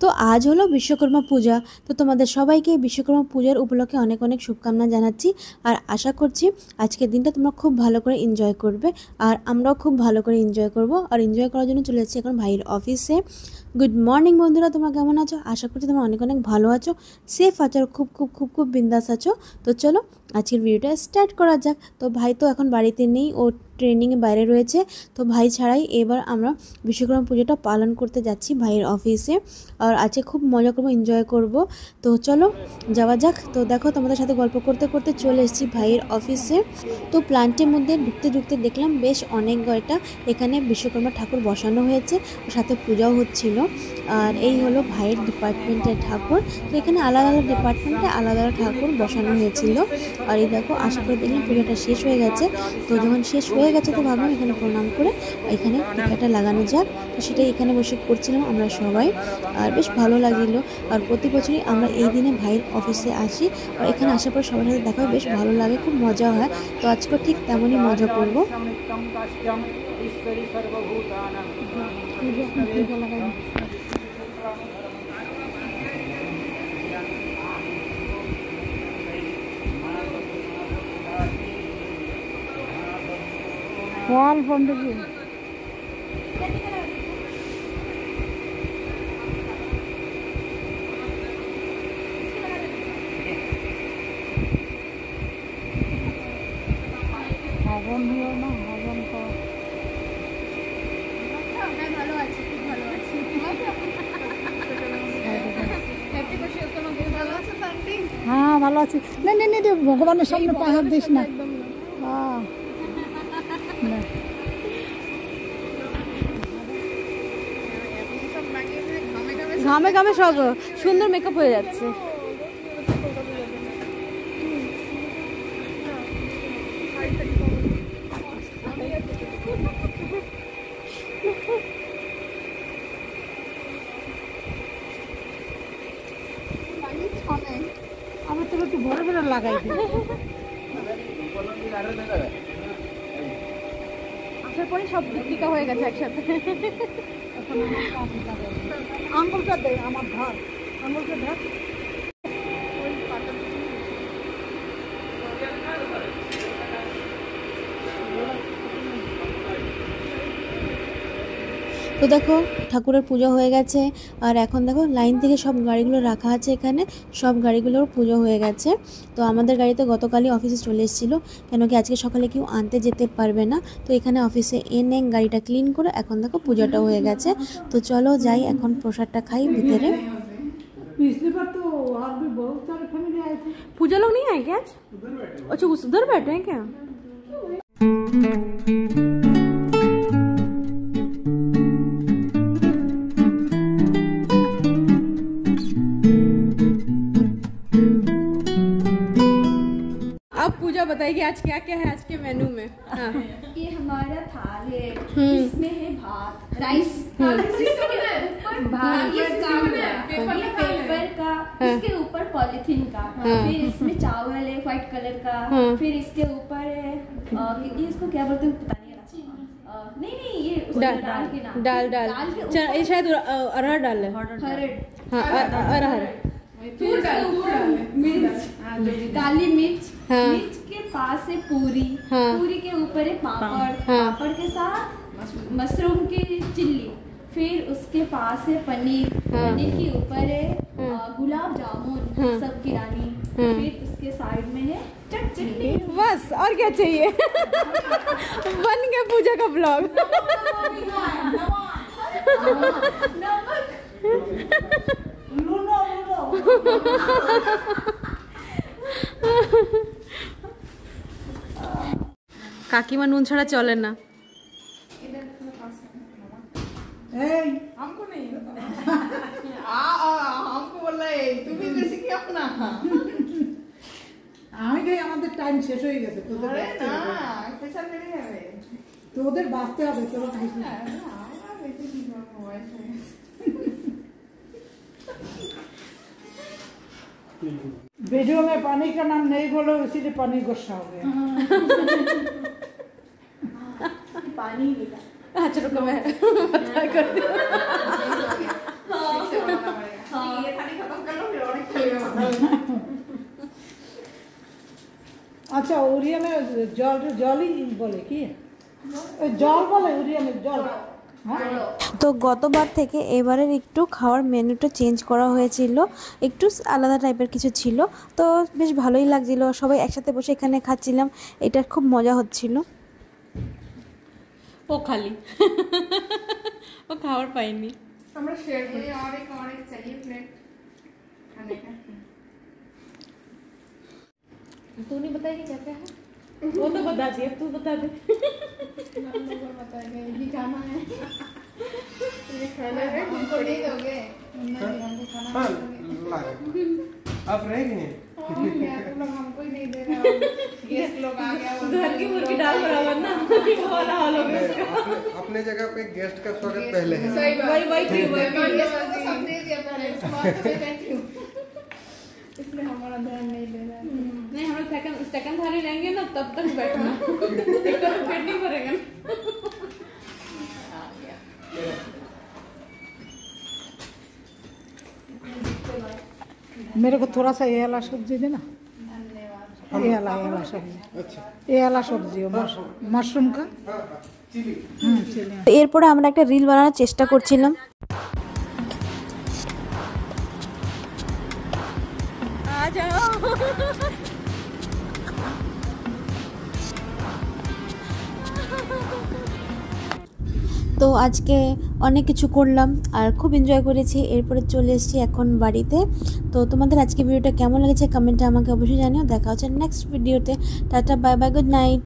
তো আজ হলো বিশ্বকর্মা পূজা। তো তোমাদের সবাইকে বিশ্বকর্মা পূজার উপলক্ষে অনেক অনেক শুভকামনা জানাচ্ছি। আর আশা করছি আজকের দিনটা তোমরা খুব ভালো করে এনজয় করবে, আর আমরাও খুব ভালো করে এনজয় করব। আর এনজয় করার জন্য চলে যাচ্ছি এখন ভাইয়ের অফিসে। গুড মর্নিং বন্ধুরা, তোমরা কেমন আছো? আশা করছি তোমরা অনেক অনেক ভালো আছো, সেফ আছো, আর খুব খুব খুব খুব বিন্দাস আছো। তো চলো আজকের ভিডিওটা স্টার্ট করা যাক। তো ভাই তো এখন বাড়িতে নেই, ও ট্রেনিংয়ে বাইরে রয়েছে। তো ভাই ছাড়াই এবার আমরা বিশ্বকর্মা পুজোটা পালন করতে যাচ্ছি ভাইয়ের অফিসে। আর আজকে খুব মজা করবো, এনজয় করব। তো চলো যাওয়া যাক। তো দেখো তোমাদের সাথে গল্প করতে করতে চলে এসেছি ভাইয়ের অফিসে। তো প্ল্যান্টের মধ্যে ঢুকতে ঢুকতে দেখলাম বেশ অনেক কয়টা এখানে বিশ্বকর্মা ঠাকুর বসানো হয়েছে, সাথে পূজাও হচ্ছিল। আর এই হলো ভাইয়ের ডিপার্টমেন্টের ঠাকুর। তো এখানে আলাদা আলাদা ডিপার্টমেন্টে আলাদা আলাদা ঠাকুর বসানো হয়েছিল। আর এই দেখো আশা করে দেখলাম পুজোটা শেষ হয়ে গেছে। তো যখন শেষ হয়ে গেছে তো ভাবলাম এখানে প্রণাম করে এখানে টিকাটা লাগানো যাক। তো সেটাই এখানে বসে করছিলাম আমরা সবাই। আর বেশ ভালো লাগছিল। আর প্রতি বছরই আমরা এই দিনে ভাইয়ের অফিসে আসি, আর এখানে আসার পর সবার সাথে দেখা বেশ ভালো লাগে, খুব মজা হয়। তো আজকে ঠিক তেমনই মজা করবো। Wall foundation. হবন হলো না, হবন তো ভালো আছি, খুব ভালো আছি। হ্যাঁ ভালো আছি। না না না, ভগবানের সামনে পাহাড় দিস না। ঘামে ঘামে সব সুন্দর মেকআপ হয়ে যাচ্ছে। আমি তো একটু বড় বড় লাগাই দিই। আসার পরে সব টিকা হয়ে গেছে একসাথে। আঙুলটা দে, আমার ধর, আঙুলটা ধর। তো দেখো ঠাকুরের পুজো হয়ে গেছে। আর এখন দেখো লাইন থেকে সব গাড়িগুলো রাখা আছে, এখানে সব গাড়িগুলোর পুজো হয়ে গেছে। তো আমাদের গাড়িতে গতকালই অফিসে চলে এসেছিলো, কেন কি আজকে সকালে কেউ আনতে যেতে পারবে না। তো এখানে অফিসে এনে গাড়িটা ক্লিন করে এখন দেখো পূজাটা হয়ে গেছে। তো চলো যাই, এখন প্রসাদটা খাই ভিতরে। पिछली बार तो और भी बहुत सारे फैमिली आए थे। पूजा लोग नहीं आए क्या आज? अच्छा उधर बैठे हैं क्या? अब पूजा बताइए आज क्या क्या है आज के मेनू में। हाँ। ये हमारा थाल है, इसमें है भात, राइस, भात, ये पेपर का, इसके ऊपर पॉलिथीन का, फिर इसमें चावल है व्हाइट कलर का, फिर इसके ऊपर है ये इसको क्या बोलते हैं पता नहीं, नहीं नहीं ये दाल के नाम, दाल ये शायद अरहर दाल है। हरड़, हाँ अरहर। फिर मिर्च, काली मिर्च, मिर्च के पास है पूरी, पूरी के ऊपर है पापड़, पापड़ के साथ मशरूम की चिल्ली, फिर उसके पास है पनीर, पनीर के ऊपर है गुलाब जामुन सब की रानी, फिर उसके साइड में है चटनी। बस और क्या चाहिए? बन गया पूजा का ब्लॉग। কাকিমা নুন ছাড়া চলে না। हमको नहीं हमको बोल रहे তুমি বেশি কি আপনা আমি কই আমাদের টাইম শেষ হয়ে গেছে, তোদের আরে বাঁচতে না হবে, স্পেশাল বেরিয়ে যাবে তোদের বাঁচতে হবে, তোরা খাইস না। আমরা বেশি কি করব বয়স হয়ে গেছে। वीडियो में पानी का नाम नहीं बोलो, इसीलिए पानी गुस्सा हो गया। पानी मिला। अच्छा रुको मैं बता करती हूँ। ठीक से बनाना पड़ेगा। আচ্ছা ওরিয়ামে জলই বলে কি ওই জল বলে ওরিয়ামে জল হ্যাঁ তো গতবার থেকে এবারের একটু খাওয়ার মেনুটা চেঞ্জ করা হয়েছিল, একটু আলাদা টাইপের কিছু ছিল। তো বেশ ভালোই লাগছিল, সবাই একসাথে বসে এখানে খাচ্ছিলাম, এটা খুব মজা হচ্ছিল। ও খালি ও খাবার পাইনি। हमरा शेयर करें और एक चाहिए प्लेट खाने का। तू नहीं बताएगी क्या क्या है? वो तो बता दिया, तू बता दे। हम लोग को बताएंगे ये खाना है। ये खाना है तुमको नहीं दोगे? नहीं हमको खाना हाँ, नहीं लाए। आप रहेंगे नहीं? दोगे। यार तुम लोग हमको ही नहीं दे रहे हो। गेस्ट लोग आ गया घर की मुर्गी डाल बराबर ना वाला हाल हो गया। अपने जगह पे गेस्ट का स्वागत पहले है। सही बात। वही ठीक, वही मैं ये सब दे दिया पहले उसके बाद तो थैंक यू। इसलिए हमारा ध्यान नहीं दे रहा है। नहीं हम लोग सेकंड थाली लेंगे ना तब तक बैठना एक तो पेट नहीं भरेगा। मेरे को थोड़ा सा ये वाला सब्जी देना, ये वाला सब्जी, अच्छा ये वाला सब्जी मशरूम का चिली। चिली। এরপরে আমরা একটা রিল বানানোর চেষ্টা করছিলাম। তো আজকে অনেক কিছু করলাম আর খুব এনজয় করেছি। এরপরে চলে এসেছি এখন বাড়িতে। তো তোমাদের আজকে ভিডিওটা কেমন লেগেছে কমেন্টে আমাকে অবশ্যই জানিও। দেখা হচ্ছে নেক্সট ভিডিওতে। Tata, bye bye, good night.